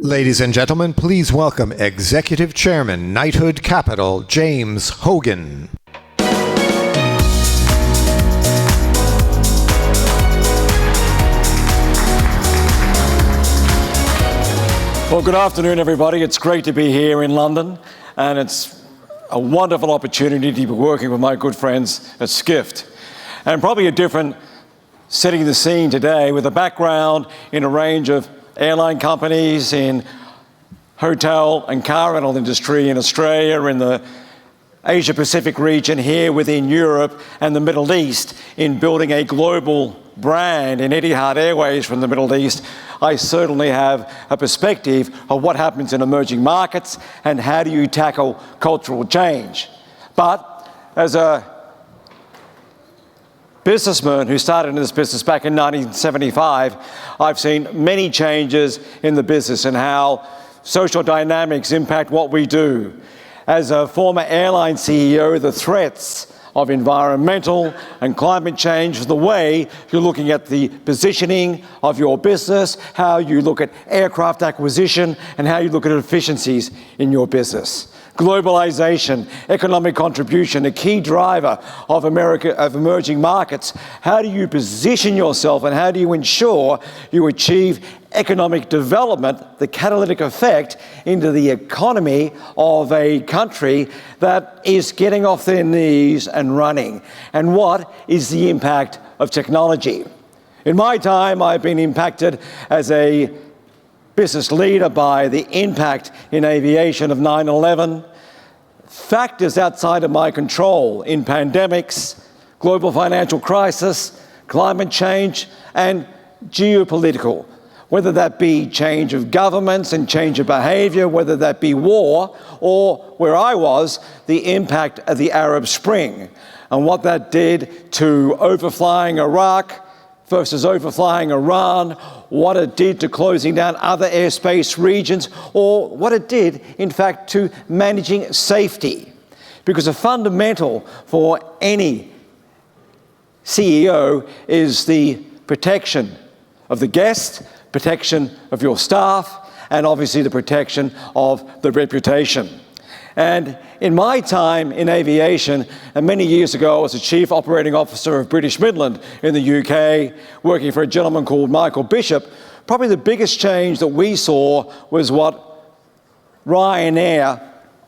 Ladies and gentlemen, please welcome Executive Chairman, Knighthood Capital, James Hogan. Well, good afternoon, everybody. It's great to be here in London, and it's a wonderful opportunity to be working with my good friends at Skift. And probably a different setting the scene today with a background in a range of airline companies, in hotel and car rental industry in Australia, in the Asia Pacific region, here within Europe and the Middle East, in building a global brand in Etihad Airways from the Middle East. I certainly have a perspective of what happens in emerging markets and how do you tackle cultural change. But as a businessman who started in this business back in 1975, I've seen many changes in the business and how social dynamics impact what we do. As a former airline CEO, the threats of environmental and climate change, the way you're looking at the positioning of your business, how you look at aircraft acquisition, and how you look at efficiencies in your business. Globalization, economic contribution, a key driver of emerging markets. How do you position yourself and how do you ensure you achieve economic development, the catalytic effect into the economy of a country that is getting off their knees and running? And what is the impact of technology? In my time, I've been impacted as a business leader by the impact in aviation of 9/11, factors outside of my control in pandemics, global financial crisis, climate change, and geopolitical, whether that be change of governments and change of behavior, whether that be war, or where I was, the impact of the Arab Spring and what that did to overflying Iraq versus overflying Iran, what it did to closing down other airspace regions, or what it did, in fact, to managing safety. Because a fundamental for any CEO is the protection of the guest, protection of your staff, and obviously the protection of the reputation. And in my time in aviation, and many years ago, I was the Chief Operating Officer of British Midland in the UK, working for a gentleman called Michael Bishop. Probably the biggest change that we saw was what Ryanair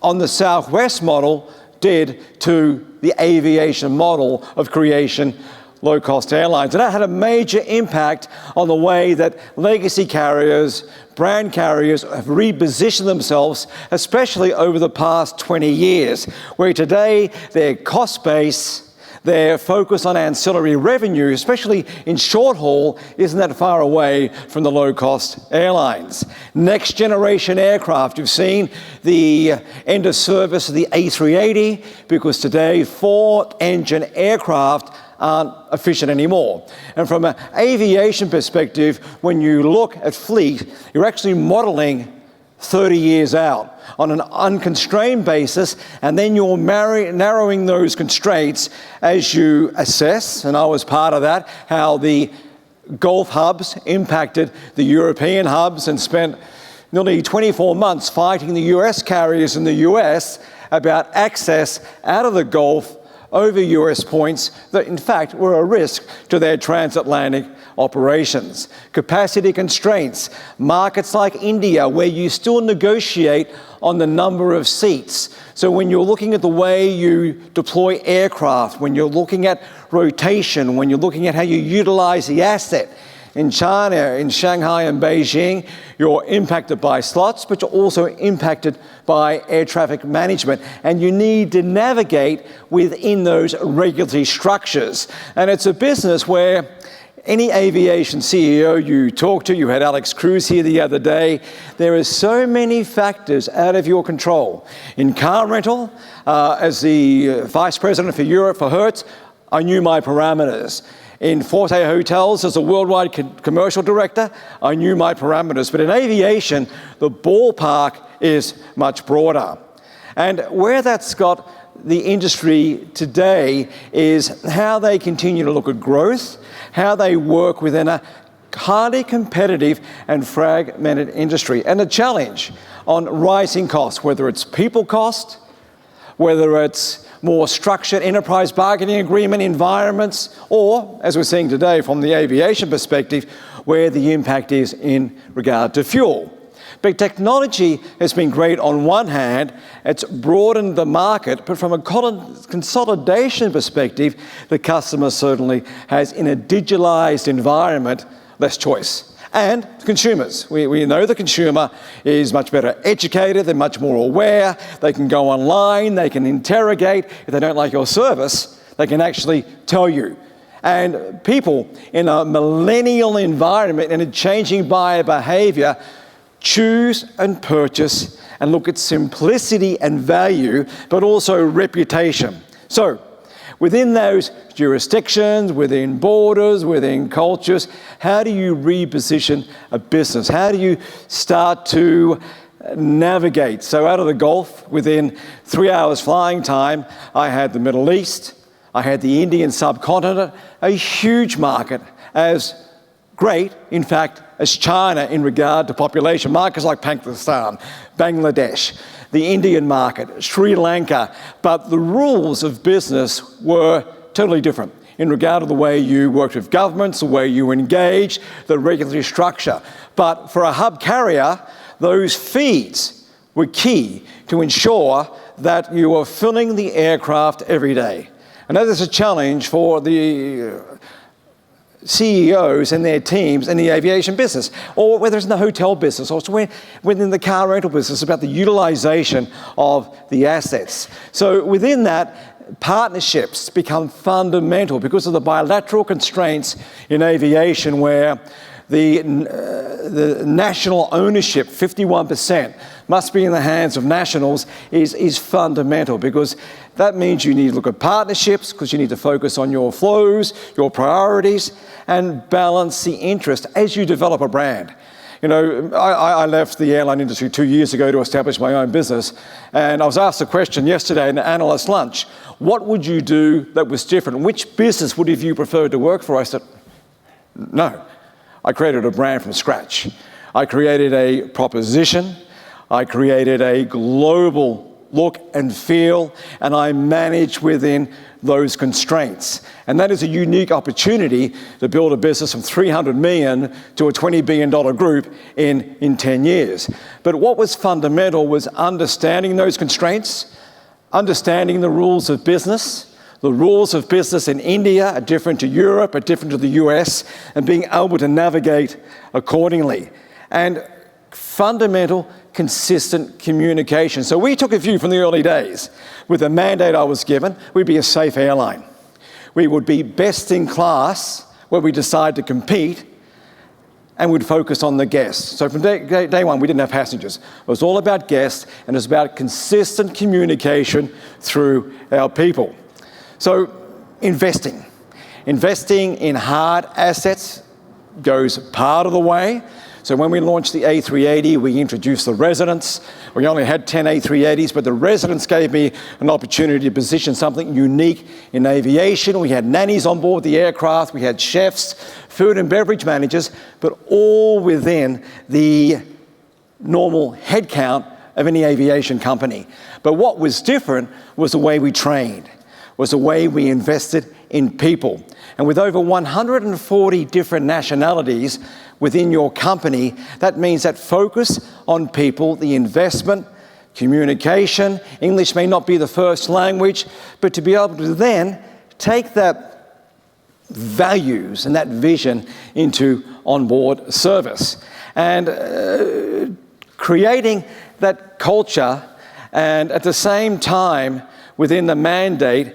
on the Southwest model did to the aviation model of creation low-cost airlines. And that had a major impact on the way that legacy carriers, brand carriers have repositioned themselves, especially over the past 20 years, where today their cost base, their focus on ancillary revenue, especially in short haul, isn't that far away from the low-cost airlines. Next generation aircraft, you've seen the end of service of the A380, because today 4-engine aircraft aren't efficient anymore. And from an aviation perspective, when you look at fleet, you're actually modeling 30 years out on an unconstrained basis, and then you're narrowing those constraints as you assess, and I was part of that, how the Gulf hubs impacted the European hubs, and spent nearly 24 months fighting the US carriers in the US about access out of the Gulf over US points that in fact were a risk to their transatlantic operations. Capacity constraints, markets like India where you still negotiate on the number of seats. So when you're looking at the way you deploy aircraft, when you're looking at rotation, when you're looking at how you utilize the asset, in China, in Shanghai and Beijing, you're impacted by slots, but you're also impacted by air traffic management. And you need to navigate within those regulatory structures. And it's a business where any aviation CEO you talk to, you had Alex Cruz here the other day, there are so many factors out of your control. In car rental, as the Vice President for Europe for Hertz, I knew my parameters. In Forte Hotels, as a worldwide commercial director, I knew my parameters. But in aviation, the ballpark is much broader. And where that's got the industry today is how they continue to look at growth, how they work within a highly competitive and fragmented industry, and a challenge on rising costs, whether it's people cost, whether it's more structured enterprise bargaining agreement environments, or, as we're seeing today from the aviation perspective, where the impact is in regard to fuel. But technology has been great on one hand, it's broadened the market, but from a consolidation perspective, the customer certainly has, in a digitalized environment, less choice. And consumers. We know the consumer is much better educated, they're much more aware, they can go online, they can interrogate. If they don't like your service, they can actually tell you. And people in a millennial environment and a changing buyer behavior choose and purchase and look at simplicity and value, but also reputation. So, within those jurisdictions, within borders, within cultures, how do you reposition a business? How do you start to navigate? So out of the Gulf, within 3 hours flying time, I had the Middle East, I had the Indian subcontinent, a huge market, as great, in fact, as China in regard to population. Markets like Pakistan, Bangladesh, the Indian market, Sri Lanka, but the rules of business were totally different in regard to the way you worked with governments, the way you engaged, the regulatory structure. But for a hub carrier, those feeds were key to ensure that you were filling the aircraft every day. And that is a challenge for the CEOs and their teams in the aviation business, or whether it's in the hotel business, or within the car rental business, about the utilization of the assets. So within that, partnerships become fundamental because of the bilateral constraints in aviation, where the national ownership, 51%, must be in the hands of nationals, is fundamental, because that means you need to look at partnerships, because you need to focus on your flows, your priorities, and balance the interest as you develop a brand. You know, I left the airline industry 2 years ago to establish my own business, and I was asked a question yesterday in the analyst lunch: what would you do that was different? Which business would have you preferred to work for? I said, no. I created a brand from scratch. I created a proposition, I created a global look and feel, and I managed within those constraints. And that is a unique opportunity to build a business from $300 million to a $20 billion group in 10 years. But what was fundamental was understanding those constraints, understanding the rules of business. The rules of business in India are different to Europe, are different to the US, and being able to navigate accordingly. And fundamental, consistent communication. So we took a view from the early days. With the mandate I was given, we'd be a safe airline. We would be best in class where we decide to compete, and we'd focus on the guests. So from day one, we didn't have passengers. It was all about guests, and it was about consistent communication through our people. So investing in hard assets goes part of the way. So when we launched the A380, we introduced the residence. We only had 10 A380s, but the residence gave me an opportunity to position something unique in aviation. We had nannies on board the aircraft, we had chefs, food and beverage managers, but all within the normal headcount of any aviation company. But what was different was the way we trained, was the way we invested in people. And with over 140 different nationalities within your company, that means that focus on people, the investment, communication. English may not be the first language, but to be able to then take that values and that vision into onboard service. And creating that culture, and at the same time, within the mandate,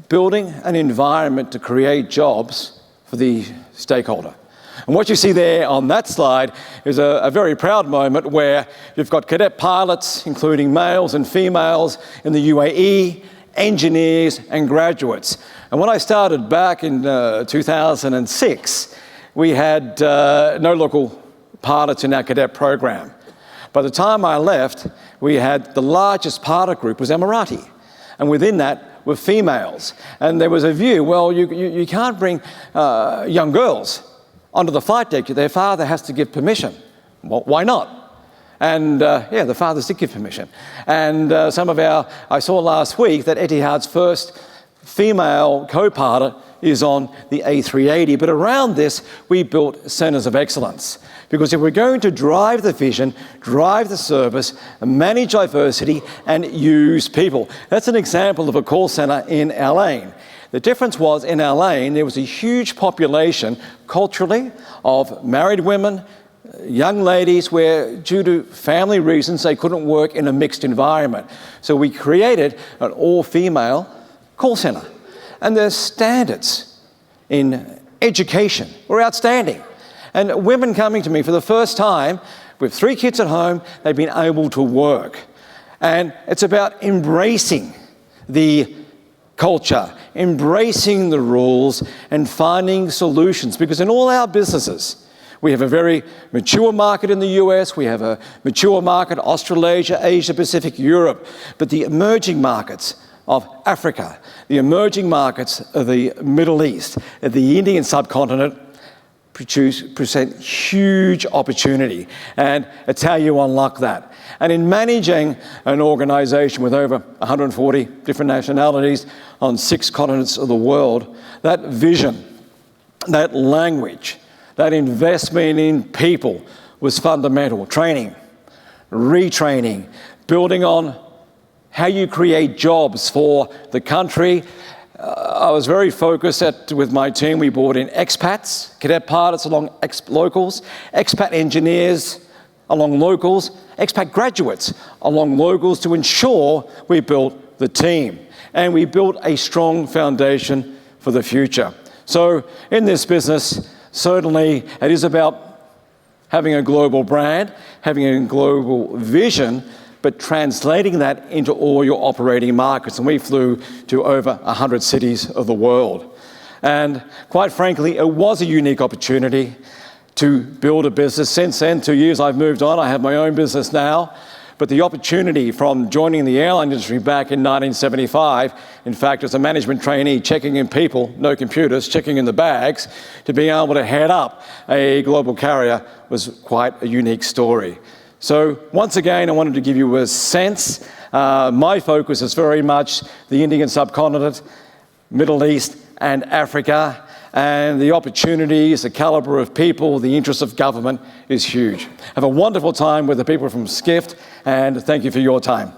building an environment to create jobs for the stakeholder. And what you see there on that slide is a very proud moment where you've got cadet pilots, including males and females in the UAE, engineers and graduates. And when I started back in 2006, we had no local pilots in our cadet program. By the time I left, we had the largest pilot group was Emirati. And within that were females. And there was a view, well, you can't bring young girls onto the flight deck, their father has to give permission. Well, why not? And yeah, the fathers did give permission. And I saw last week that Etihad's first female co-pilot is on the A380. But around this, we built centres of excellence. Because if we're going to drive the vision, drive the service, manage diversity, and use people. That's an example of a call centre in our lane. The difference was in our lane, there was a huge population culturally of married women, young ladies where, due to family reasons, they couldn't work in a mixed environment. So we created an all-female call centre. And the standards in education were outstanding. And women coming to me for the first time with 3 kids at home, they've been able to work. And it's about embracing the culture, embracing the rules, and finding solutions. Because in all our businesses, we have a very mature market in the US, we have a mature market, Australasia, Asia Pacific, Europe, but the emerging markets of Africa, the emerging markets of the Middle East, of the Indian subcontinent, present huge opportunity, and it's how you unlock that. And in managing an organisation with over 140 different nationalities on 6 continents of the world, that vision, that language, that investment in people was fundamental. Training, retraining, building on how you create jobs for the country. I was very focused with my team. We brought in expats, cadet pilots along locals, expat engineers along locals, expat graduates along locals to ensure we built the team. And we built a strong foundation for the future. So in this business, certainly it is about having a global brand, having a global vision, but translating that into all your operating markets. And we flew to over 100 cities of the world. And quite frankly, it was a unique opportunity to build a business. Since then, 2 years I've moved on. I have my own business now. But the opportunity from joining the airline industry back in 1975, in fact, as a management trainee, checking in people, no computers, checking in the bags, to being able to head up a global carrier was quite a unique story. So once again, I wanted to give you a sense. My focus is very much the Indian subcontinent, Middle East, and Africa. And the opportunities, the calibre of people, the interest of government is huge. Have a wonderful time with the people from Skift, and thank you for your time.